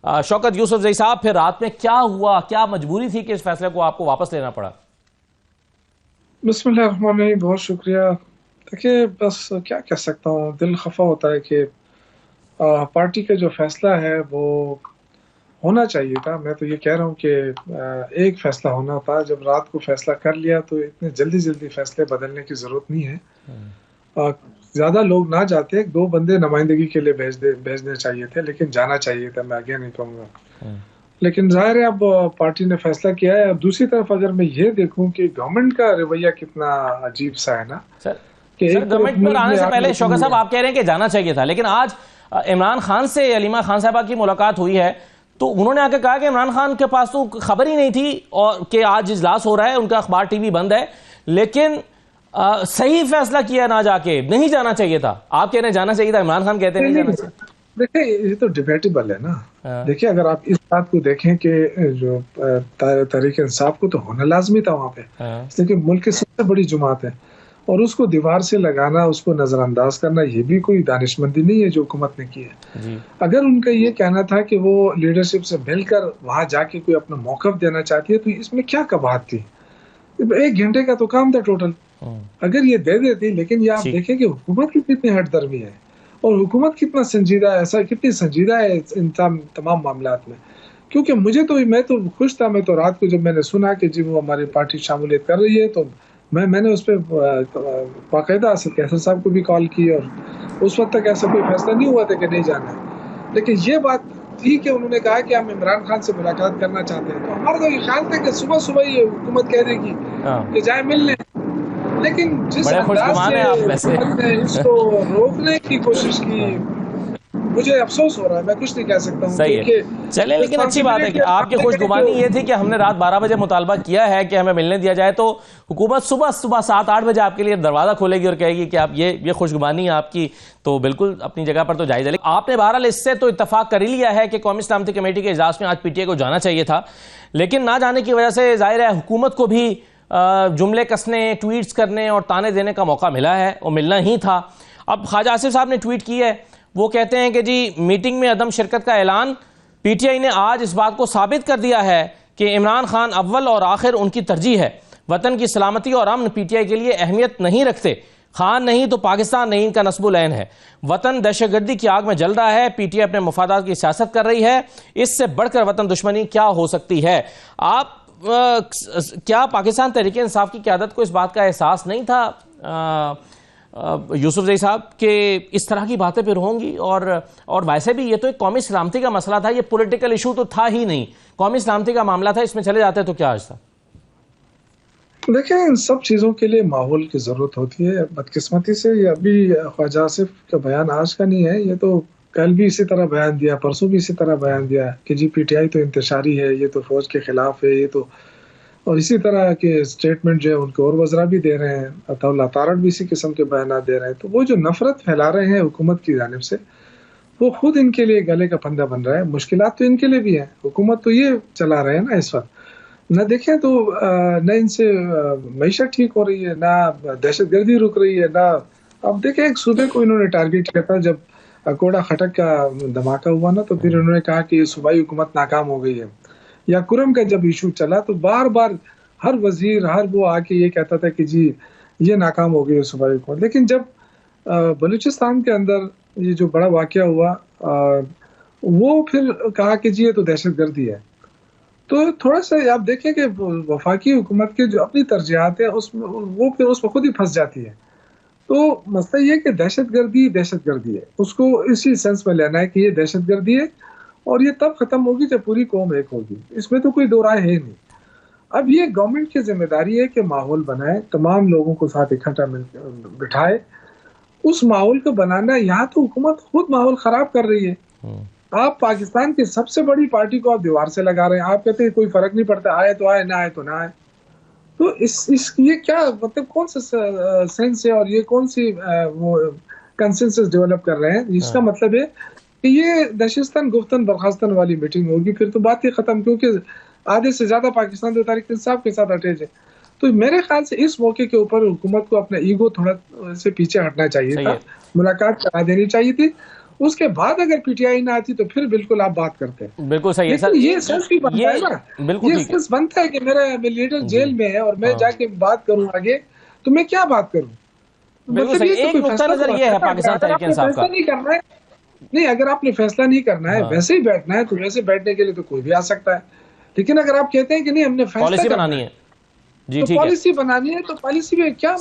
شوکت یوسف زئی صاحب، پھر رات میں کیا ہوا، کیا مجبوری تھی کہ اس فیصلے کو آپ کو واپس لینا پڑا؟ بسم اللہ الرحمن الرحیم، بہت شکریہ۔ دیکھیے، بس کیا کہہ سکتا ہوں، دل خفا ہوتا ہے کہ پارٹی کا جو فیصلہ ہے وہ ہونا چاہیے تھا۔ میں تو یہ کہہ رہا ہوں کہ ایک فیصلہ ہونا تھا۔ جب رات کو فیصلہ کر لیا تو اتنے جلدی فیصلے بدلنے کی ضرورت نہیں ہے۔ زیادہ لوگ نہ جاتے، 2 بندے نمائندگی کے لیے بھیجنے چاہیے تھے، لیکن جانا چاہیے تھا، میں آگے نہیں کہوں گا۔ لیکن ظاہر ہے اب پارٹی نے فیصلہ کیا ہے۔ اب دوسری طرف اگر میں یہ دیکھوں کہ گورنمنٹ کا رویہ کتنا عجیب سا ہے نا، کہ گورنمنٹ پر آنے سے پہلے شوکت صاحب آپ کہہ رہے ہیں کہ جانا چاہیے تھا، لیکن آج عمران خان سے علیمہ خان صاحبہ کی ملاقات ہوئی ہے تو انہوں نے آ کے کہا کہ عمران خان کے پاس تو خبر ہی نہیں تھی اور کہ آج اجلاس ہو رہا ہے، ان کا اخبار ٹی وی بند ہے، لیکن صحیح فیصلہ کیا نہ جا کے، نہیں جانا چاہیے تھا۔ آپ کہہ رہے ہیں جانا چاہیے تھا، عمران خان کہتے ہیں نہیں جانا چاہیے۔ دیکھیں، یہ تو ڈیبیٹیبل ہے نا۔ دیکھیں، اگر آپ اس بات کو دیکھیں کہ جو تحریک انصاف کو تو ہونا لازمی تھا وہاں پہ، لیکن ملک کی سب سے بڑی جماعت ہے اور اس کو دیوار سے لگانا، اس کو نظر انداز کرنا، یہ بھی کوئی دانشمندی نہیں ہے جو حکومت نے کی ہے۔ اگر ان کا یہ کہنا تھا کہ وہ لیڈرشپ سے مل کر وہاں جا کے کوئی اپنا موقف دینا چاہتی ہے تو اس میں کیا قباحت تھی؟ 1 گھنٹے کا تو کام تھا ٹوٹل، اگر یہ دے دیتی۔ لیکن یہ آپ دیکھیں کہ حکومت کی کتنی ہٹ درمی ہے اور حکومت کتنا سنجیدہ ہے، کتنی سنجیدہ ہے ان تمام معاملات میں۔ کیونکہ میں تو خوش تھا، میں تو رات کو جب میں نے سنا کہ جی وہ ہماری پارٹی شمولیت کر رہی ہے تو میں نے اس پہ باقاعدہ کیسر صاحب کو بھی کال کی، اور اس وقت تک ایسا کوئی فیصلہ نہیں ہوا تھا کہ نہیں جانا ہے۔ لیکن یہ بات تھی کہ انہوں نے کہا کہ ہم عمران خان سے ملاقات کرنا چاہتے ہیں، تو ہمارا تو یہ خیال تھا کہ صبح ہی حکومت کہہ دے گی کہ جائے ملنے، لیکن جس انداز سے اس کو روکنے کی کوشش کی، مجھے افسوس ہو رہا ہے، میں کچھ نہیں کہہ سکتا ہوں۔ صحیح ہے، چلیں، لیکن اچھی بات ہے کہ آپ کی خوش گمانی یہ تھی کہ ہم نے رات 12 بجے مطالبہ کیا ہے کہ ہمیں ملنے دیا جائے، تو حکومت صبح 7-8 بجے آپ کے لیے دروازہ کھولے گی اور کہے گی کہ آپ یہ خوش گمانی آپ کی تو بالکل اپنی جگہ پر تو جائز ہے۔ لیکن آپ نے بہرحال اس سے تو اتفاق کر ہی لیا ہے کہ قومی سلامتی کمیٹی کے اجلاس میں آج پی ٹی آئی کو جانا چاہیے تھا، لیکن نہ جانے کی وجہ سے ظاہر ہے حکومت کو بھی جملے کسنے، ٹویٹس کرنے اور تانے دینے کا موقع ملا ہے، اور ملنا ہی تھا۔ اب خواجہ آصف صاحب نے ٹویٹ کی ہے، وہ کہتے ہیں کہ جی میٹنگ میں عدم شرکت کا اعلان، پی ٹی آئی نے آج اس بات کو ثابت کر دیا ہے کہ عمران خان اول اور آخر ان کی ترجیح ہے، وطن کی سلامتی اور امن پی ٹی آئی کے لیے اہمیت نہیں رکھتے، خان نہیں تو پاکستان نہیں ان کا نصب العین ہے، وطن دہشت گردی کی آگ میں جل رہا ہے، پی ٹی آئی اپنے مفادات کی سیاست کر رہی ہے، اس سے بڑھ کر وطن دشمنی کیا ہو سکتی ہے؟ آپ کیا پاکستان تحریک انصاف کی قیادت کو اس بات کا احساس نہیں تھا یوسف زئی صاحب کہ اس طرح کی باتیں پھر ہوں گی؟ اور ویسے بھی یہ تو ایک قومی سلامتی کا مسئلہ تھا، یہ پولیٹیکل ایشو تو تھا ہی نہیں، قومی سلامتی کا معاملہ تھا، اس میں چلے جاتے تو کیا آج تھا؟ دیکھیں، ان سب چیزوں کے لیے ماحول کی ضرورت ہوتی ہے۔ بدقسمتی سے یہ ابھی خواجہ آصف کا بیان آج کا نہیں ہے، یہ تو کل بھی اسی طرح بیان دیا، پرسوں بھی اسی طرح بیان دیا کہ جی پی ٹی آئی تو انتشاری ہے، یہ تو فوج کے خلاف ہے، یہ تو، اور اسی طرح کے اسٹیٹمنٹ جو ہے ان کے اور وزراء بھی دے رہے ہیں، عطا اللہ تارڑ بھی اسی قسم کے بیانات دے رہے ہیں۔ تو وہ جو نفرت پھیلا رہے ہیں حکومت کی جانب سے، وہ خود ان کے لیے گلے کا پھندہ بن رہا ہے۔ مشکلات تو ان کے لیے بھی ہیں، حکومت تو یہ چلا رہے ہیں نا اس وقت، نہ دیکھیں تو نہ ان سے معیشت ٹھیک ہو رہی ہے، نہ دہشت گردی رک رہی ہے، نہ اب دیکھیں ایک صوبے کو انہوں نے ٹارگیٹ کیا تھا جب کوڑا خٹک کا دھماکہ ہوا نا، تو پھر انہوں نے کہا کہ صوبائی حکومت ناکام ہو گئی ہے۔ یا کرم کا جب ایشو چلا تو بار بار ہر وزیر ہر وہ آ کے یہ کہتا تھا کہ جی یہ ناکام ہو گئی ہے صوبائی حکومت۔ لیکن جب بلوچستان کے اندر یہ جو بڑا واقعہ ہوا، وہ پھر کہا کہ جی یہ تو دہشت گردی ہے۔ تو تھوڑا سا آپ دیکھیں کہ وفاقی حکومت کے جو اپنی ترجیحات ہیں وہ پھر اس میں خود ہی پھنس جاتی ہے۔ تو مسئلہ یہ کہ دہشت گردی ہے، اس کو اسی سینس میں لینا ہے کہ یہ دہشت گردی ہے، اور یہ تب ختم ہوگی جب پوری قوم ایک ہوگی، اس میں تو کوئی دو رائے ہے نہیں۔ اب یہ گورنمنٹ کی ذمہ داری ہے کہ ماحول بنائے، تمام لوگوں کو ساتھ اکٹھا بٹھائے، اس ماحول کو بنانا۔ یہاں تو حکومت خود ماحول خراب کر رہی ہے۔ آپ پاکستان کی سب سے بڑی پارٹی کو آپ دیوار سے لگا رہے ہیں، آپ کہتے ہیں کوئی فرق نہیں پڑتا، آئے تو آئے، نہ آئے تو نہ آئے۔ تو یہ کیا مطلب، کون سا سینس ہے اور یہ کون سی وہ کنسنسس ڈیولپ کر رہے ہیں؟ اس کا مطلب ہے کہ یہ نشستن گفتن برخاستن والی میٹنگ ہوگی، پھر تو بات ہی ختم، کیونکہ آدھے سے زیادہ پاکستان تحریک انصاف کے ساتھ اٹیچ ہے۔ تو میرے خیال سے اس موقع کے اوپر حکومت کو اپنا ایگو تھوڑا سے پیچھے ہٹنا چاہیے تھا، ملاقات کرا دینی چاہیے تھی، اس کے بعد اگر پی ٹی آئی نہ آتی تو پھر بالکل آپ بات کرتے ہیں. بالکل صحیح ہے سر. لیکن یہ سینس بھی بنتا ہے نا, بالکل یہ سینس بنتا ہے کہ میرا لیڈر جیل میں ہے اور میں جا کے بات کروں آگے, تو میں کیا بات کروں. بالکل صحیح. ایک نقطہ نظر یہ ہے پاکستان تحریک انصاف کا, نہیں کرنا ہے, نہیں اگر آپ نے فیصلہ نہیں کرنا ہے ویسے ہی بیٹھنا ہے تو ویسے بیٹھنے کے لیے تو کوئی بھی آ سکتا ہے. لیکن اگر آپ کہتے ہیں کہ نہیں ہم نے فیصلہ پالیسی بنانی ہے, جی ٹھیک ہے, پالیسی بنانی ہے تو پالیسی میں کیا